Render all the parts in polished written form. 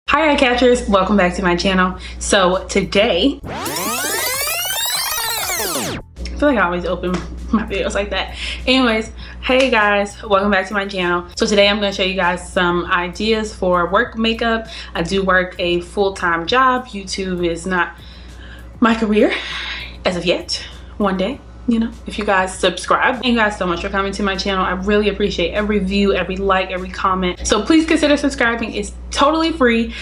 Hi eye catchers, welcome back to my channel. So today, I feel like I always open my videos like that. Anyways, hey guys, welcome back to my channel. So today I'm going to show you guys some ideas for work makeup. I do work a full-time job. YouTube is not my career as of yet. One day, you know, if you guys subscribe. Thank you guys so much for coming to my channel. I really appreciate every view, every like, every comment. So please consider subscribing. It's totally free.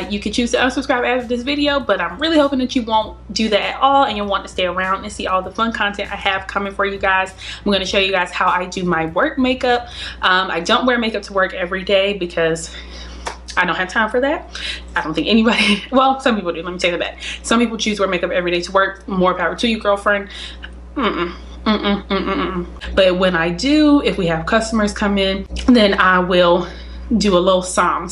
You can choose to unsubscribe after this video, but I'm really hoping that you won't do that at all and you'll want to stay around and see all the fun content I have coming for you guys. I'm going to show you guys how I do my work makeup. I don't wear makeup to work every day because I don't have time for that. I don't think anybody, well, some people do, let me take that back. Some people choose to wear makeup every day to work. More power to you, girlfriend. But when I do, if we have customers come in, then I will do a little som,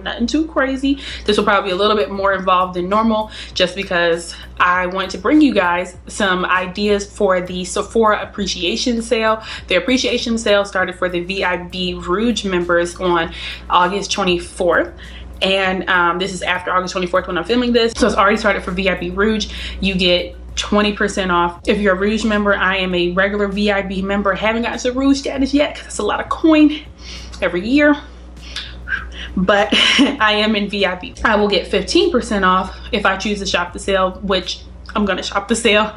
nothing too crazy. This will probably be a little bit more involved than normal just because I want to bring you guys some ideas for the Sephora appreciation sale. The appreciation sale started for the VIP Rouge members on August 24th. And this is after August 24th when I'm filming this. So it's already started for VIP Rouge. You get 20% off. If you're a Rouge member, I am a regular VIP member. Haven't gotten to Rouge status yet because it's a lot of coin every year. But I am in VIP. I will get 15% off if I choose to shop the sale, which I'm going to shop the sale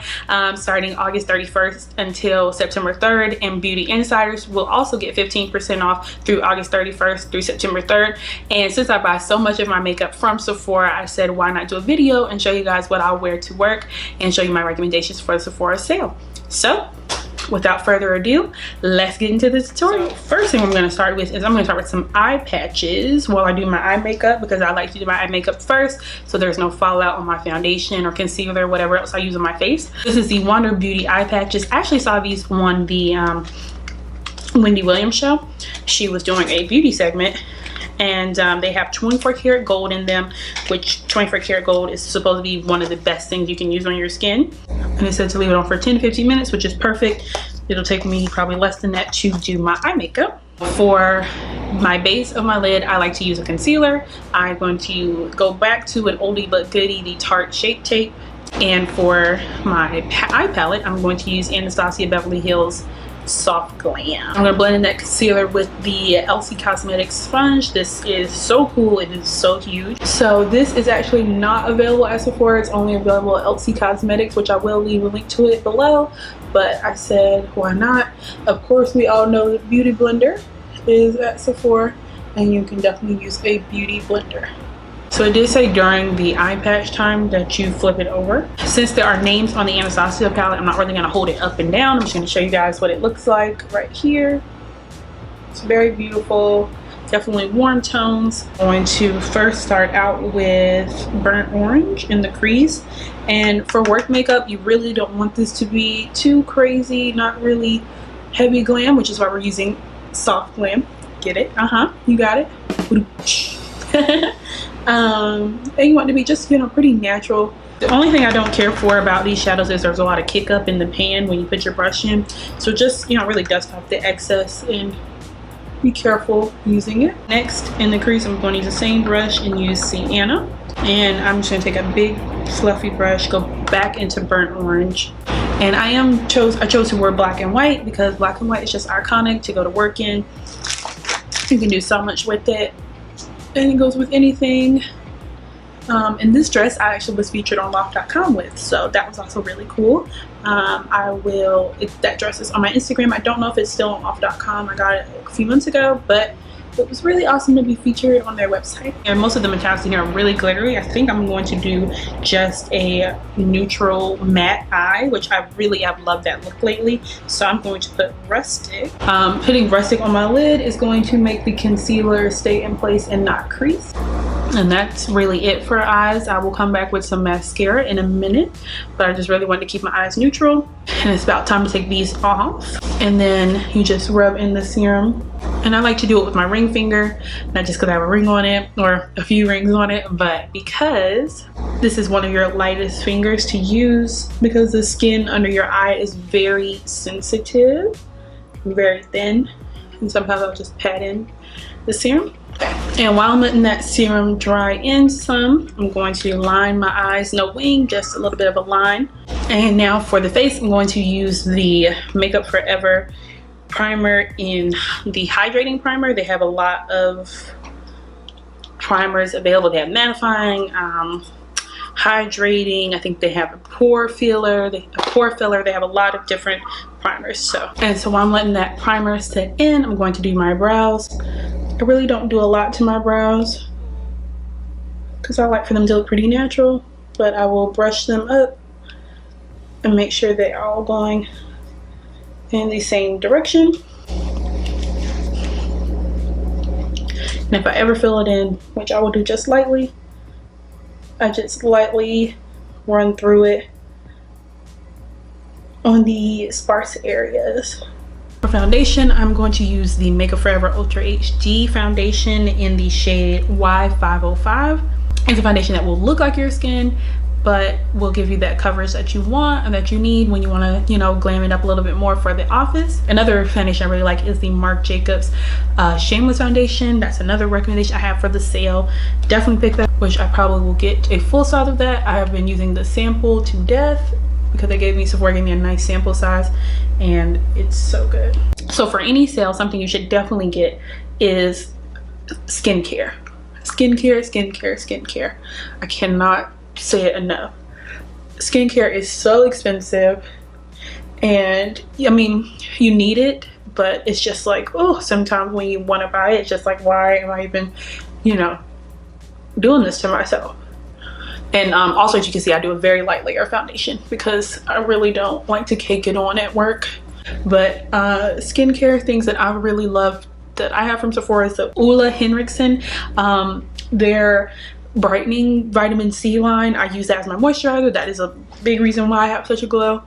starting August 31st until September 3rd. And Beauty Insiders will also get 15% off through August 31st through September 3rd. And since I buy so much of my makeup from Sephora, I said why not do a video and show you guys what I'll wear to work and show you my recommendations for the Sephora sale. So without further ado, let's get into the tutorial. So first thing I'm going to start with is I'm going to start with some eye patches while I do my eye makeup, because I like to do my eye makeup first so there's no fallout on my foundation or concealer or whatever else I use on my face. This is the Wonder Beauty eye patches. I actually saw these on the Wendy Williams show. She was doing a beauty segment, and they have 24 karat gold in them, which 24 karat gold is supposed to be one of the best things you can use on your skin. And it said to leave it on for 10 to 15 minutes, which is perfect. It'll take me probably less than that to do my eye makeup. For my base of my lid, I like to use a concealer. I'm going to go back to an oldie but goodie, the Tarte Shape Tape. And for my eye palette, I'm going to use Anastasia Beverly Hills Soft Glam. I'm going to blend in that concealer with the LC Cosmetics sponge. This is so cool. It is so huge. So this is actually not available at Sephora. It's only available at LC Cosmetics, which I will leave a link to it below. But I said, why not? Of course, we all know that Beauty Blender is at Sephora, and you can definitely use a Beauty Blender. So it did say during the eye patch time that you flip it over. Since there are names on the Anastasia palette, I'm not really going to hold it up and down. I'm just going to show you guys what it looks like right here. It's very beautiful. Definitely warm tones. I'm going to first start out with burnt orange in the crease. And for work makeup, you really don't want this to be too crazy, not really heavy glam, which is why we're using soft glam. Get it? You got it. And you want it to be just, you know, pretty natural. The only thing I don't care for about these shadows is there's a lot of kick up in the pan when you put your brush in. So just, you know, really dust off the excess and be careful using it. Next, in the crease, I'm going to use the same brush and use Sienna. And I'm just going to take a big fluffy brush, go back into burnt orange. And I chose to wear black and white because black and white is just iconic to go to work in. You can do so much with it. And it goes with anything. And this dress I actually was featured on loft.com with, so that was also really cool. That dress is on my Instagram. I don't know if it's still on loft.com. I got it a few months ago, but it was really awesome to be featured on their website. And most of the metallics in here are really glittery. I think I'm going to do just a neutral matte eye, which I really have loved that look lately. So I'm going to put rustic. Putting rustic on my lid is going to make the concealer stay in place and not crease. And that's really it for eyes. I will come back with some mascara in a minute, but I just really wanted to keep my eyes neutral. And it's about time to take these off. And then you just rub in the serum. And I like to do it with my ring finger, not just because I have a ring on it or a few rings on it, but because this is one of your lightest fingers to use, because the skin under your eye is very sensitive, very thin. And sometimes I'll just pat in the serum. And while I'm letting that serum dry in some, I'm going to line my eyes, no wing, just a little bit of a line. And now for the face, I'm going to use the Makeup Forever primer in the hydrating primer. They have a lot of primers available. They have mattifying, hydrating. I think they have a pore filler. They have a lot of different primers. So while I'm letting that primer set in, I'm going to do my brows. I really don't do a lot to my brows because I like for them to look pretty natural, but I will brush them up and make sure they're all going in the same direction. And if I ever fill it in, which I will do just lightly, I just lightly run through it on the sparse areas. For foundation, I'm going to use the Makeup Forever Ultra HD foundation in the shade Y505. It's a foundation that will look like your skin, but will give you that coverage that you want and that you need when you want to, you know, glam it up a little bit more for the office. Another foundation I really like is the Marc Jacobs Shameless foundation. That's another recommendation I have for the sale. Definitely pick that, which I probably will get a full size of that. I have been using the sample to death because they gave me, Sephora gave me a nice sample size, and it's so good. So for any sale, something you should definitely get is skincare. Skincare. I cannot say it enough. Skincare is so expensive, and I mean, you need it, but it's just like, oh, sometimes when you want to buy it, it's just like, why am I even, you know, doing this to myself? And also, as you can see, I do a very light layer foundation because I really don't like to cake it on at work. But skincare things that I really love that I have from Sephora is the Ulla Henriksen. Their Brightening Vitamin C line. I use that as my moisturizer. That is a big reason why I have such a glow.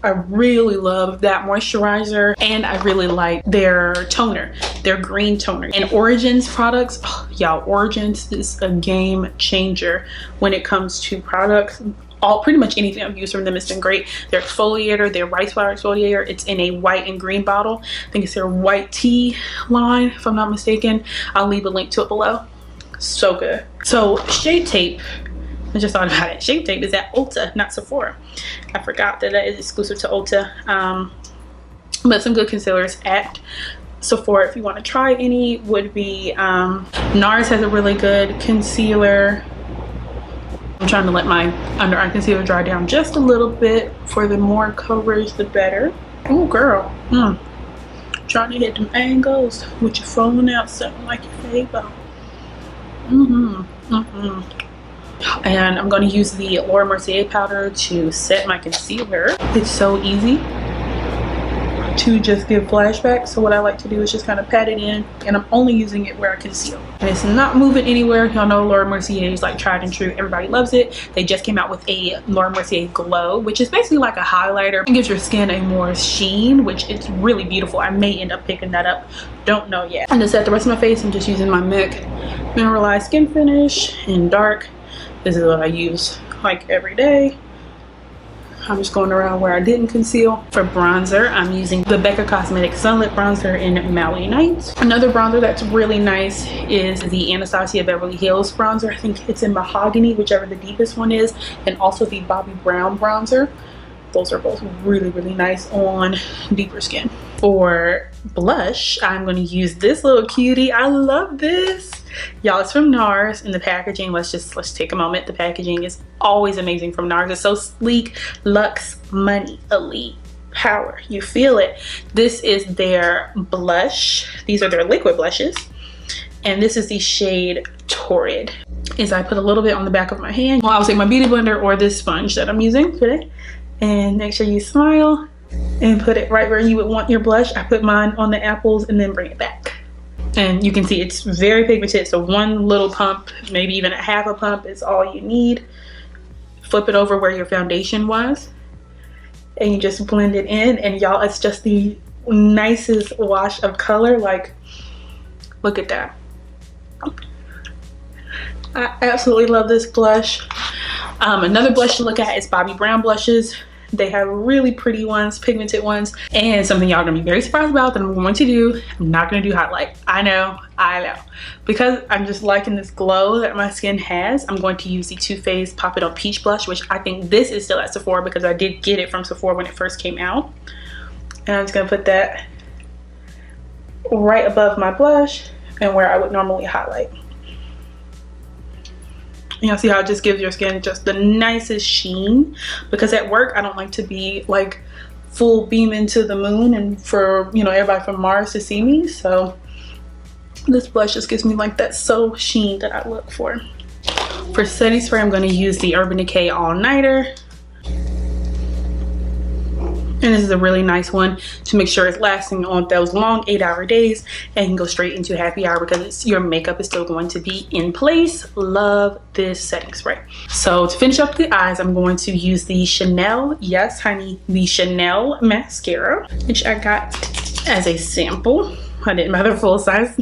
I really love that moisturizer, and I really like their toner, their green toner. And Origins products, oh, y'all, Origins is a game changer when it comes to products. Pretty much anything I've used from them has been great. Their exfoliator, their rice flour exfoliator, it's in a white and green bottle. I think it's their white tea line, if I'm not mistaken. I'll leave a link to it below. So good. So Shape Tape, I just thought about it. Shape Tape is at Ulta, not Sephora. I forgot that is exclusive to Ulta. But some good concealers at Sephora if you want to try any would be Nars has a really good concealer. I'm trying to let my under eye concealer dry down just a little bit. For the more coverage, the better. Oh girl, trying to hit them angles with your phone out, something like your fave. And I'm going to use the Laura Mercier powder to set my concealer. It's so easy to just give flashbacks. So what I like to do is just kind of pat it in, and I'm only using it where I conceal. And it's not moving anywhere. Y'all know Laura Mercier is like tried and true. Everybody loves it. They just came out with a Laura Mercier Glow, which is basically like a highlighter. It gives your skin a more sheen, which is really beautiful. I may end up picking that up. Don't know yet. And to set the rest of my face, I'm just using my MAC Mineralized Skin Finish in dark. This is what I use like every day. I'm just going around where I didn't conceal. For bronzer, I'm using the Becca Cosmetics Sunlit Bronzer in Maui Nights. Another bronzer that's really nice is the Anastasia Beverly Hills bronzer. I think it's in Mahogany, whichever the deepest one is, and also the Bobbi Brown bronzer. Those are both really, really nice on deeper skin. For blush, I'm going to use this little cutie. I love this. Y'all, it's from Nars, and the packaging, let's take a moment. The packaging is always amazing from Nars. It's so sleek. Luxe Money Elite Power. You feel it. This is their blush. These are their liquid blushes. And this is the shade Torrid. I put a little bit on the back of my hand. Well, I'll take my beauty blender or this sponge that I'm using today. And make sure you smile and put it right where you would want your blush. I put mine on the apples and then bring it back. And you can see it's very pigmented, so one little pump, maybe even a half a pump is all you need. Flip it over where your foundation was, and you just blend it in, and y'all, it's just the nicest wash of color. Like, look at that. I absolutely love this blush. Another blush to look at is Bobbi Brown blushes. They have really pretty ones, pigmented ones, and something y'all gonna be very surprised about that I'm going to do. I'm not gonna do highlight. I know. Because I'm just liking this glow that my skin has, I'm going to use the Too Faced Pop It On Peach Blush, which I think this is still at Sephora because I did get it from Sephora when it first came out. And I'm just gonna put that right above my blush and where I would normally highlight. You know, see how it just gives your skin just the nicest sheen, because at work I don't like to be like full beaming to the moon and for, you know, everybody from Mars to see me. So this blush just gives me like that so sheen that I look for. For setting spray, I'm going to use the Urban Decay All Nighter. And this is a really nice one to make sure it's lasting on those long 8-hour days and can go straight into happy hour because your makeup is still going to be in place. Love this setting spray. So to finish up the eyes, I'm going to use the Chanel, yes honey, the Chanel mascara, which I got as a sample. I didn't buy the full size.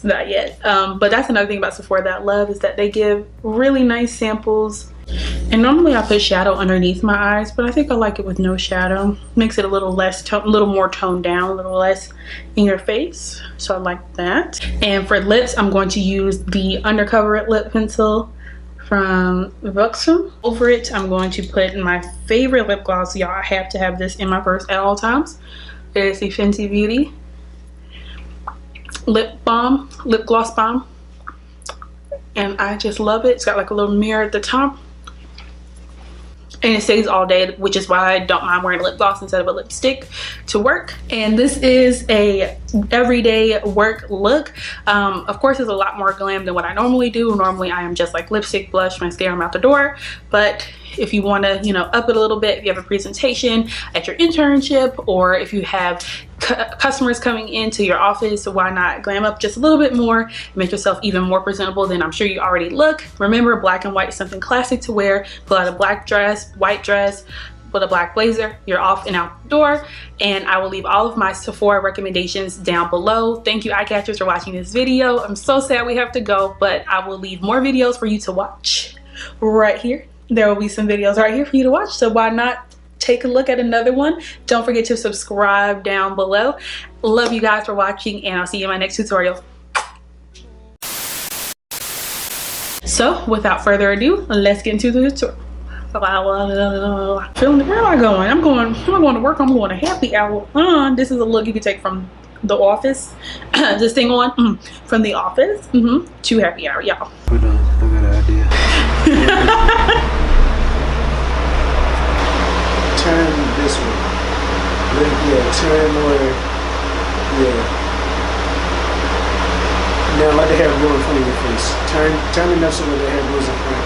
Not yet. But that's another thing about Sephora that I love, is that they give really nice samples. And normally I put shadow underneath my eyes, but I think I like it with no shadow. Makes it a little less, a little more toned down, a little less in your face. So I like that. And for lips, I'm going to use the Undercover Lip Pencil from Vuxum. Over it, I'm going to put my favorite lip gloss. Y'all, I have to have this in my purse at all times. It is the Fenty Beauty lip gloss balm, and I just love it. It's got like a little mirror at the top, and it stays all day, which is why I don't mind wearing lip gloss instead of a lipstick to work. And this is a everyday work look. Of course, it's a lot more glam than what I normally do. Normally I am just like lipstick, blush, mascara, I'm out the door. But if you want to, you know, up it a little bit, if you have a presentation at your internship, or if you have customers coming into your office, why not glam up just a little bit more, make yourself even more presentable than I'm sure you already look. Remember, black and white is something classic to wear. Pull out a black dress, white dress, with a black blazer, you're off and out the door. And I will leave all of my Sephora recommendations down below. Thank you, eye catchers, for watching this video. I'm so sad we have to go, but I will leave more videos for you to watch right here. There will be some videos right here for you to watch, so why not take a look at another one? Don't forget to subscribe down below. Love you guys for watching, and I'll see you in my next tutorial. So without further ado, let's get into the tutorial. Feeling, where am I going? I'm going to work. I'm going to happy hour. This is a look you can take from The Office. This thing on from The Office to happy hour, y'all. Hold on, I got an idea. Turn this way. Yeah, turn more. Yeah. Now let the hair grow in front of your face. Turn enough so that the hair grows in front of